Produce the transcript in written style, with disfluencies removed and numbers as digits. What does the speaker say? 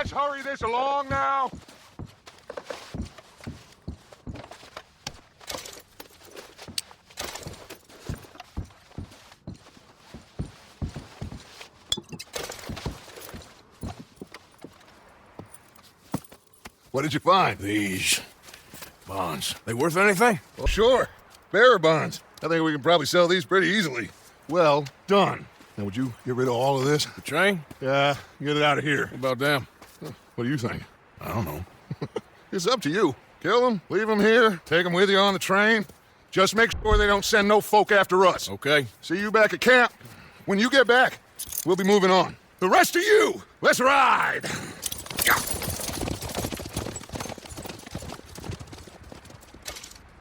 Let's hurry this along now. What did you find? These bonds. They worth anything? Well, sure. Bearer bonds. I think we can probably sell these pretty easily. Well done. Now, would you get rid of all of this? The train? Yeah, get it out of here. What about them? What do you think? I don't know. It's up to you. Kill them, leave them here, take them with you on the train. Just make sure they don't send no folk after us. Okay. See you back at camp. When you get back, we'll be moving on. The rest of you, let's ride!